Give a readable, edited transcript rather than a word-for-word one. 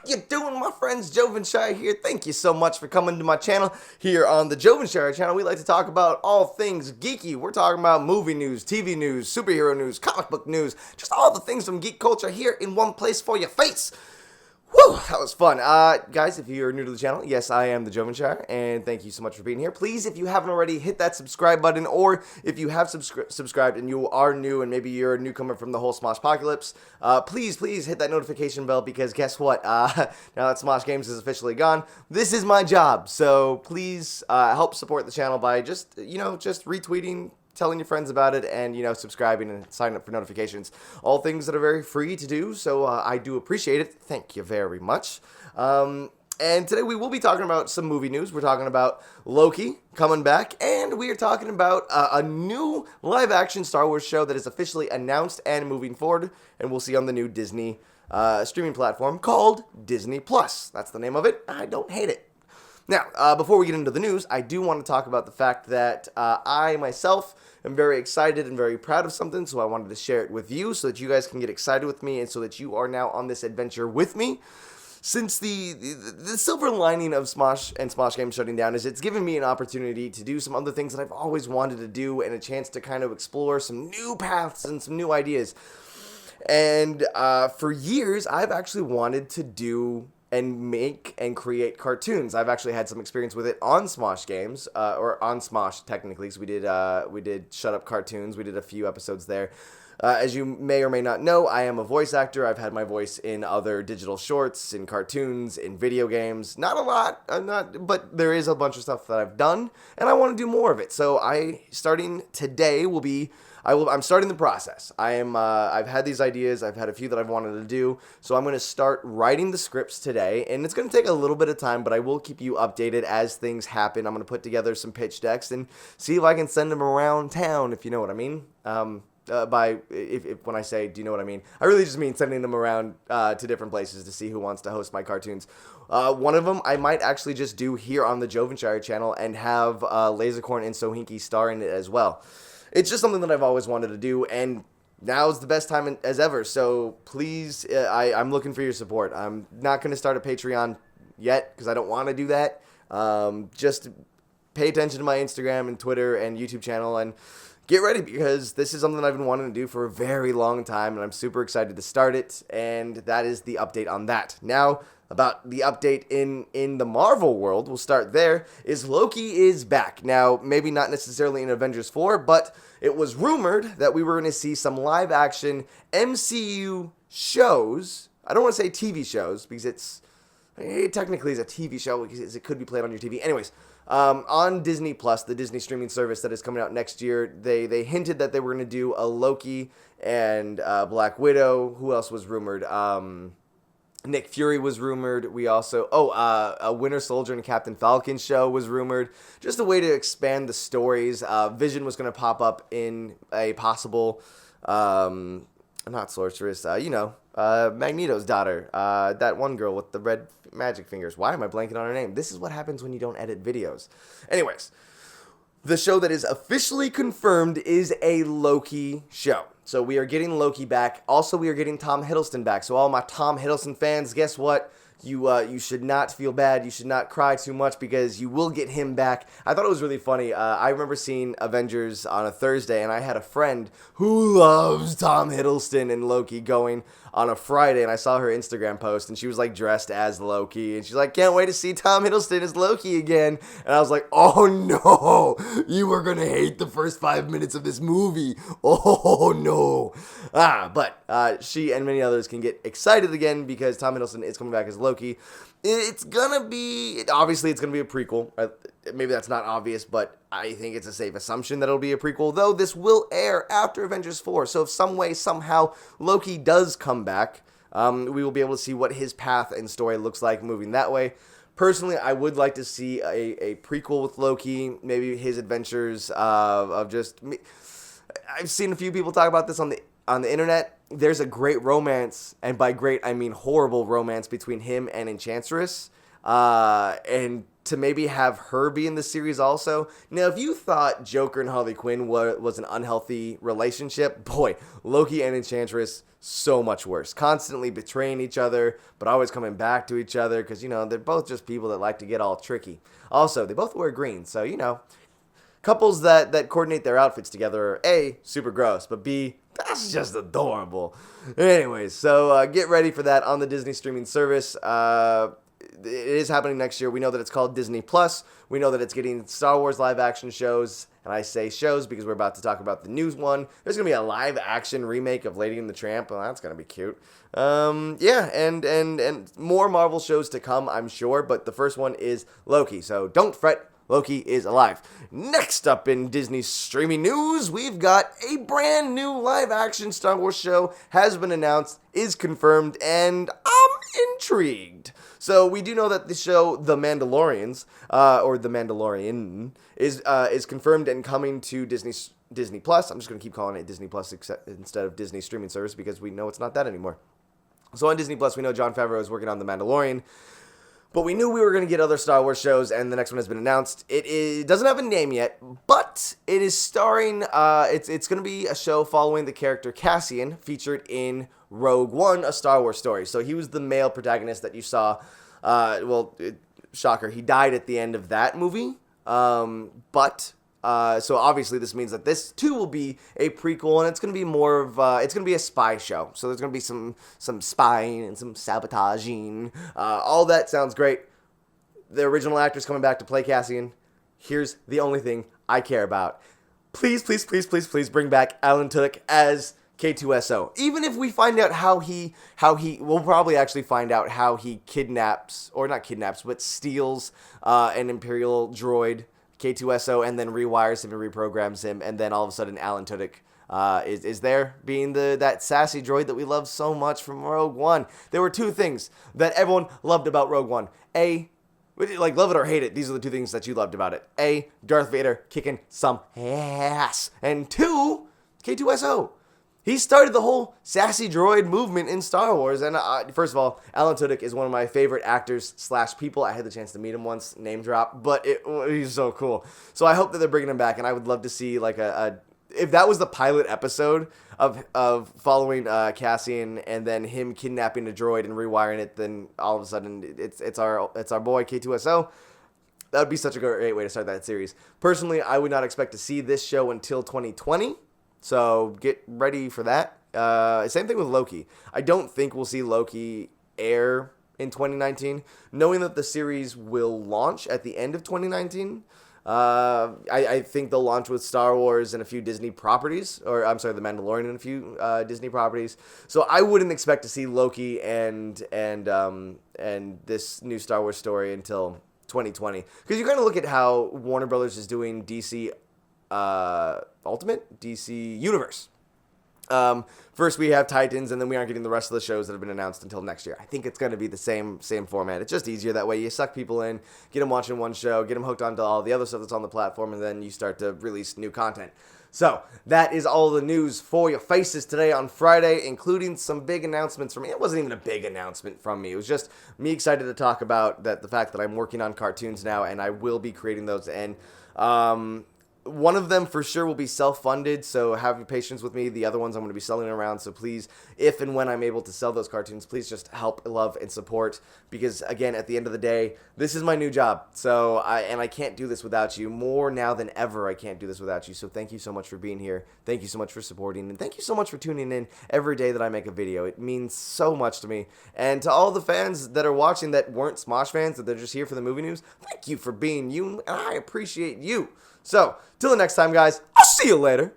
you doing, my friends? Jovenshire here. Thank you so much for coming to my channel. Here on the Jovenshire channel, we like to talk about all things geeky. We're talking about movie news, TV news, superhero news, comic book news, just all the things from geek culture here in one place for your face. Whew, that was fun. Guys, if you're new to the channel, yes, I am the Jovenshire, and thank you so much for being here. Please, if you haven't already, hit that subscribe button, or if you have subscribed and you are new, and maybe you're a newcomer from the whole Smoshpocalypse, please hit that notification bell, because guess what? Now that Smosh Games is officially gone, this is my job, so please help support the channel by just retweeting, telling your friends about it, and, subscribing and signing up for notifications. All things that are very free to do, so I do appreciate it. Thank you very much. And today we will be talking about some movie news. We're talking about Loki coming back, and we are talking about a new live-action Star Wars show that is officially announced and moving forward, and we'll see on the new Disney streaming platform called Disney+. That's the name of it. I don't hate it. Now, before we get into the news, I do want to talk about the fact that I myself am very excited and very proud of something, so I wanted to share it with you so that you guys can get excited with me and so that you are now on this adventure with me. Since the silver lining of Smosh and Smosh Games shutting down is it's given me an opportunity to do some other things that I've always wanted to do and a chance to kind of explore some new paths and some new ideas. And for years, I've actually wanted to do and make and create cartoons. I've actually had some experience with it on Smosh Games, or on Smosh technically, because we did Shut Up Cartoons. We did a few episodes there. As you may or may not know, I am a voice actor. I've had my voice in other digital shorts, in cartoons, in video games. Not a lot, but there is a bunch of stuff that I've done, and I want to do more of it. So starting today I'm starting the process. I've had these ideas. I've had a few that I've wanted to do. So I'm going to start writing the scripts today. And it's going to take a little bit of time, but I will keep you updated as things happen. I'm going to put together some pitch decks and see if I can send them around town, if you know what I mean. When I say, do you know what I mean? I really just mean sending them around to different places to see who wants to host my cartoons. One of them I might actually just do here on the Jovenshire channel and have Lasercorn and Sohinki star in it as well. It's just something that I've always wanted to do, and now is the best time as ever, so please, I'm looking for your support. I'm not going to start a Patreon yet, because I don't want to do that. Just pay attention to my Instagram and Twitter and YouTube channel, and get ready, because this is something I've been wanting to do for a very long time, and I'm super excited to start it, and that is the update on that. Now, about the update in the Marvel world, we'll start there, is Loki is back. Now, maybe not necessarily in Avengers 4, but it was rumored that we were going to see some live-action MCU shows. I don't want to say TV shows, because it technically is a TV show, because it could be played on your TV. Anyways, on Disney+, the Disney streaming service that is coming out next year, they hinted that they were going to do a Loki and Black Widow. Who else was rumored? Nick Fury was rumored. We also, a Winter Soldier and Captain Falcon show was rumored. Just a way to expand the stories. Vision was going to pop up in a possible, not sorceress, Magneto's daughter. That one girl with the red magic fingers. Why am I blanking on her name? This is what happens when you don't edit videos. Anyways, the show that is officially confirmed is a Loki show. So we are getting Loki back. Also, we are getting Tom Hiddleston back. So all my Tom Hiddleston fans, guess what? You should not feel bad. You should not cry too much, because you will get him back. I thought it was really funny. I remember seeing Avengers on a Thursday, and I had a friend who loves Tom Hiddleston and Loki going on a Friday, and I saw her Instagram post, and she was like dressed as Loki, and she's like, can't wait to see Tom Hiddleston as Loki again. And I was like, oh no, you are gonna hate the first 5 minutes of this movie. Oh no. But she and many others can get excited again, because Tom Hiddleston is coming back as Loki. It's gonna be, obviously it's gonna be a prequel. Maybe that's not obvious, but I think it's a safe assumption that it'll be a prequel, though this will air after Avengers 4. So if some way, somehow, Loki does come back, we will be able to see what his path and story looks like moving that way. Personally, I would like to see a prequel with Loki, maybe his adventures of just... I've seen a few people talk about this on the internet. There's a great romance, and by great I mean horrible romance, between him and Enchantress. and to maybe have her be in the series also. Now, if you thought Joker and Harley Quinn was an unhealthy relationship, boy, Loki and Enchantress, so much worse. Constantly betraying each other, but always coming back to each other because, they're both just people that like to get all tricky. Also, they both wear green, so, couples that coordinate their outfits together are A, super gross, but B, that's just adorable. Anyways, so get ready for that on the Disney streaming service. It is happening next year. We know that it's called Disney Plus. We know that it's getting Star Wars live action shows. And I say shows because we're about to talk about the news one. There's going to be a live action remake of Lady and the Tramp. Well, that's going to be cute. Yeah, and more Marvel shows to come, I'm sure. But the first one is Loki. So don't fret. Loki is alive. Next up in Disney streaming news, we've got a brand new live-action Star Wars show has been announced, is confirmed, and I'm intrigued. So we do know that the show The Mandalorians, or The Mandalorian, is confirmed and coming to Disney Plus. I'm just going to keep calling it Disney Plus instead of Disney streaming service because we know it's not that anymore. So on Disney Plus, we know Jon Favreau is working on The Mandalorian. But we knew we were going to get other Star Wars shows, and the next one has been announced. It doesn't have a name yet, but it is starring, it's going to be a show following the character Cassian, featured in Rogue One, a Star Wars story. So he was the male protagonist that you saw. Shocker, he died at the end of that movie. So obviously this means that this too will be a prequel, and it's going to be more of it's going to be a spy show. So there's going to be some spying and some sabotaging. All that sounds great. The original actor's coming back to play Cassian. Here's the only thing I care about. Please, please, please, please, please bring back Alan Tudyk as K2SO. Even if we find out we'll probably actually find out how he steals an Imperial droid, K2SO, and then rewires him and reprograms him, and then all of a sudden Alan Tudyk is there, being that sassy droid that we love so much from Rogue One. There were two things that everyone loved about Rogue One. A, love it or hate it, these are the two things that you loved about it. A, Darth Vader kicking some ass. And two, K2SO. He started the whole sassy droid movement in Star Wars. And first of all, Alan Tudyk is one of my favorite actors / people. I had the chance to meet him once, name drop, but he's so cool. So I hope that they're bringing him back, and I would love to see if that was the pilot episode of following Cassian and then him kidnapping a droid and rewiring it, then all of a sudden it's our boy K2SO. That would be such a great way to start that series. Personally, I would not expect to see this show until 2020. So get ready for that. Same thing with Loki. I don't think we'll see Loki air in 2019. Knowing that the series will launch at the end of 2019, I think they'll launch with Star Wars and a few Disney properties. The Mandalorian and a few Disney properties. So I wouldn't expect to see Loki and this new Star Wars story until 2020. Because you kind of look at how Warner Brothers is doing DC Ultimate, DC Universe. First we have Titans, and then we aren't getting the rest of the shows that have been announced until next year. I think it's going to be the same format. It's just easier that way. You suck people in, get them watching one show, get them hooked onto all the other stuff that's on the platform, and then you start to release new content. So that is all the news for your faces today on Friday, including some big announcements from me. It wasn't even a big announcement from me. It was just me excited to talk about the fact that I'm working on cartoons now, and I will be creating those. And one of them for sure will be self-funded, so have patience with me. The other ones I'm going to be selling around, so please, if and when I'm able to sell those cartoons, please just help, love, and support, because, again, at the end of the day, this is my new job, so I can't do this without you. More now than ever, I can't do this without you, so thank you so much for being here. Thank you so much for supporting, and thank you so much for tuning in every day that I make a video. It means so much to me, and to all the fans that are watching that weren't Smosh fans, that they're just here for the movie news, thank you for being you, and I appreciate you. So, till the next time, guys, I'll see you later.